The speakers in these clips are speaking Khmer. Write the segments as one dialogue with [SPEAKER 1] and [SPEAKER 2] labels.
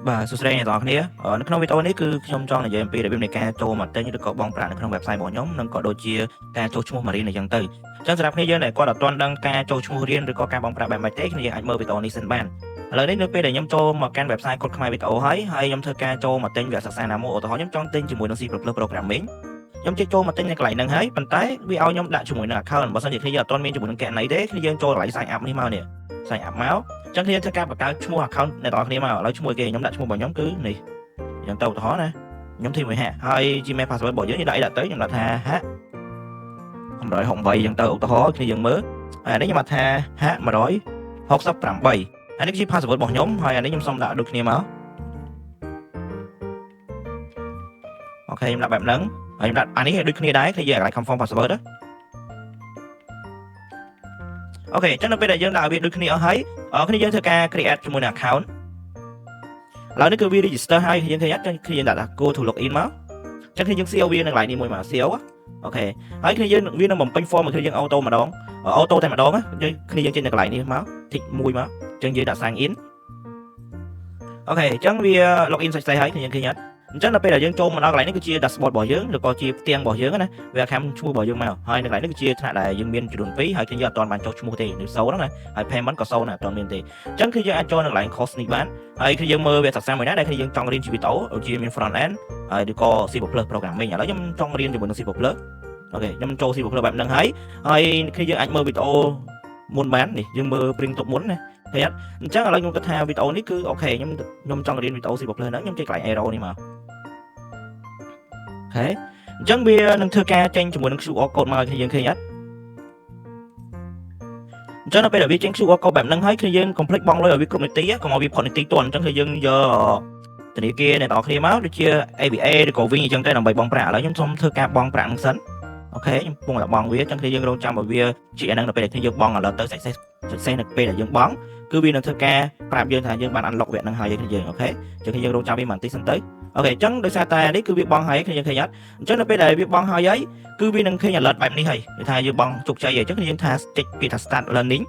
[SPEAKER 1] បាទសួស្តីអ្នកទាំងអស់គ្នានៅក្នុងវីដេអូនេះគឺខ្ញុំចង់និយាយអំពីរបៀបនៃការចូលមកទិញឬក៏បង់ប្រាក់នៅក្នុង website របស់ខ្ញុំនិងក៏ដូចជាការចូលឈ្មោះមករៀនអញ្ចឹងទៅអញ្ចឹងសម្រាប់គ្នាយើងដែលគាត់អត់ទាន់ដឹងការចូលឈ្មោះរៀនឬក៏ការបង់ប្រាក់បែបម៉េចទេគ្នាយើងអាចមើលវីដេអូនេះសិនបានឥឡូវនេះនៅពេលដែលខ្ញុំចូលមកកាន់ website គាត់ខ្មែរវីដេអូហើយខ្ញុំធ្វើការចូលមកទិញវគ្គសិក្សាណាមួយឧទាហរណ៍ខ្ញុំចង់ទិញជាមួយនឹង C++ Programming ខ្ញុំជិះចូលមកទិញនៅកន្លែងហ្នឹងហើយប៉ុន្តែវាឲ្យខ្ញុំដាក់ជាមួយនឹង account បើសិនជាគ្នាយើងអត់ទាន់មានជាមួយនឹងគណនីទេគ្នាយើងចូលកន្លែង sign up នេះមកនេះ sign up មកអញ្ចឹងគ្នាធ្វើការបង្កើតឈ្មោះ account អ្នកទាំងអស់គ្នាមកឥឡូវឈ្មោះគេខ្ញុំដាក់ឈ្មោះរបស់ខ្ញុំគឺនេះអញ្ចឹងទៅឧទាហរណ៍ណាខ្ញុំធីមួយហាក់ហើយ Gmail password របស់យើងដាក់ទៅខ្ញុំដាក់ថាហាក់168អញ្ចឹងទៅឧទាហរណ៍គ្នាយើងមើលហើយនេះខ្ញុំដាក់ថាហាក់168ហើយនេះជា password របស់ខ្ញុំហើយអានេះខ្ញុំសុំដាក់ដូចគ្នាមកអូខេខ្ញុំដាក់បែបហ្នឹងហើយខ្ញុំដាក់អានេះដូចគ្នាដែរគឺយើងកន្លែង confirm password ណាអូខេអញ្ចឹងនៅពេលដែលយើងដាក់វាដូចគ្នាអស់ហើយគ្នាយើងធ្វើការ create ជាមួយនឹង account ឥឡូវនេះគឺវា register ហើយយើងឃើញអត់គឺយើងដាក់ go to login មកអញ្ចឹងគឺយើង seal វានៅកន្លែងនេះមួយមក seal អូខេហើយគឺយើងវានឹងបំពេញ form គឺយើង auto ម្ដង auto តែម្ដងគឺយើងចេញនៅកន្លែងនេះមក tick មួយមកអញ្ចឹងយើងដាក់ sign in អូខេអញ្ចឹងវា login សាច់ៗហើយគឺយើងឃើញអត់អញ្ចឹងដល់ពេលដែលយើងចូលមកដល់កន្លែងនេះគឺជា dashboard របស់យើងឬក៏ជាផ្ទាំងរបស់យើងណាវាខាំឈ្មោះរបស់យើងមកហើយនៅកន្លែងនេះគឺជាថ្នាក់ដែលយើងមានចំនួន2ហើយគឺយើងអត់ទាន់បានចុះឈ្មោះទេនៅសូហ្នឹងណាហើយ payment ក៏សូណាអត់ទាន់មានទេអញ្ចឹងគឺយើងអាចចូលនៅកន្លែង course នេះបានហើយគឺយើងមើលវគ្គសិក្សាមួយណាដែលគឺយើងចង់រៀនជាវីដេអូដូចជាមាន front end ហើយឬក៏ C++ Programming ឥឡូវខ្ញុំចង់រៀនជាមួយនឹង C++ អូខេខ្ញុំចូល C++ បែបហ្នឹងហើយគឺយើងអាចមើលវីដេអូមុនបាននេះយើងមើល bring ទុកមុនណាឃើញអត់អញ្ចឹងឥឡូវខ្ញុំគិតថាវីដេអូនេះគឺអូខេខ្ញុំចង់រៀនវីដេអូ C++ ហ្នឹងខ្ញុំចុចកន្លែង arrow នេះមកអូខេអញ្ចឹងវានឹងធ្វើការចេញជាមួយនឹង QR code មកឲ្យយើងឃើញអត់អញ្ចឹងនៅពេលដែលវាចេញ QR code បែបហ្នឹងហើយគឺយើង complete បង់លុយឲ្យវាគ្រប់នាទីកុំឲ្យវាផុតនាទីទាន់អញ្ចឹងគឺយើងយកធនាគារអ្នកនរគ្នាមកដូចជា ABA ឬក៏ Wing អញ្ចឹងទៅដើម្បីបង់ប្រាក់ឥឡូវខ្ញុំសូមធ្វើការបង់ប្រាក់ហ្នឹងសិនអូខេខ្ញុំកំពុងតែបង់វាអញ្ចឹងគឺយើងរងចាំឲ្យវាជាអាហ្នឹងនៅពេលដែលយើងបង់ឥឡូវទៅ success នៅពេលដែលយើងបង់គឺវានឹងធ្វើការប្រាប់យើងថាយើងបាន unlock វគ្គហ្នឹងហើយយើងអូខេអញ្ចឹងគឺយើងរងចាំវាបន្តិចសិនទៅអូខេអញ្ចឹងដោយសារតែនេះគឺវាបង់ហើយគឺយើងឃើញអត់អញ្ចឹងនៅពេលដែលវាបង់ហើយគឺវានឹងឃើញ alert បែបនេះហើយគឺថាយើងបង់ជោគជ័យហើយអញ្ចឹងគឺយើងថាចុចពាក្យថា start learning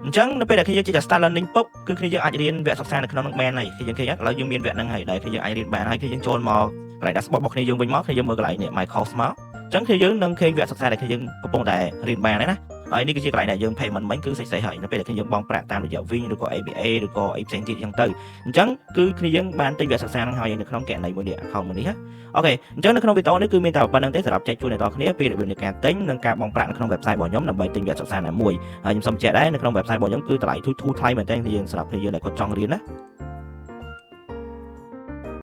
[SPEAKER 1] អញ្ចឹងនៅពេលដែលយើងចុច start learning ពុបគឺយើងអាចរៀនវគ្គសិក្សានៅក្នុងនោះបានហើយគឺយើងឃើញអត់ឥឡូវយើងមានវគ្គហ្នឹងហើយដែលគឺយើងអាចរៀនបានហើយគឺយើងចូលមកកន្លែង dashboard របស់គ្នាយើងវិញមកគឺយើងមើលកន្លែងនេះ my course មកអញ្ចឹងគឺយើងនឹងឃើញវគ្គសិក្សាដែលយើងកំពុងតែរៀនបានហើយណាហើយនេះគឺជាកន្លែងដែលយើង payment មិញគឺស្អីៗហើយនៅពេលដែលយើងបង់ប្រាក់តាមរយៈ Wing ឬក៏ ABA ឬក៏អីផ្សេងទៀតអញ្ចឹងទៅអញ្ចឹងគឺគ្នាយើងបានទិញវគ្គសិក្សាហ្នឹងហើយនៅក្នុងគណនីមួយនេះ account មួយនេះណាអូខេអញ្ចឹងនៅក្នុងវីដេអូនេះគឺមានតែប៉ុណ្្នឹងទេសម្រាប់ចែកជូនអ្នកនរគ្នាពីរបៀបនៃការទិញនិងការបង់ប្រាក់នៅក្នុង website របស់ខ្ញុំដើម្បីទិញវគ្គសិក្សាណាមួយហើយខ្ញុំសូមបញ្ជាក់ដែរនៅក្នុង website របស់ខ្ញុំគឺតម្លៃធូរថ្លៃមែនទែនយើងសម្រាប់គ្នាយើងដែលគាត់ចង់រៀនណា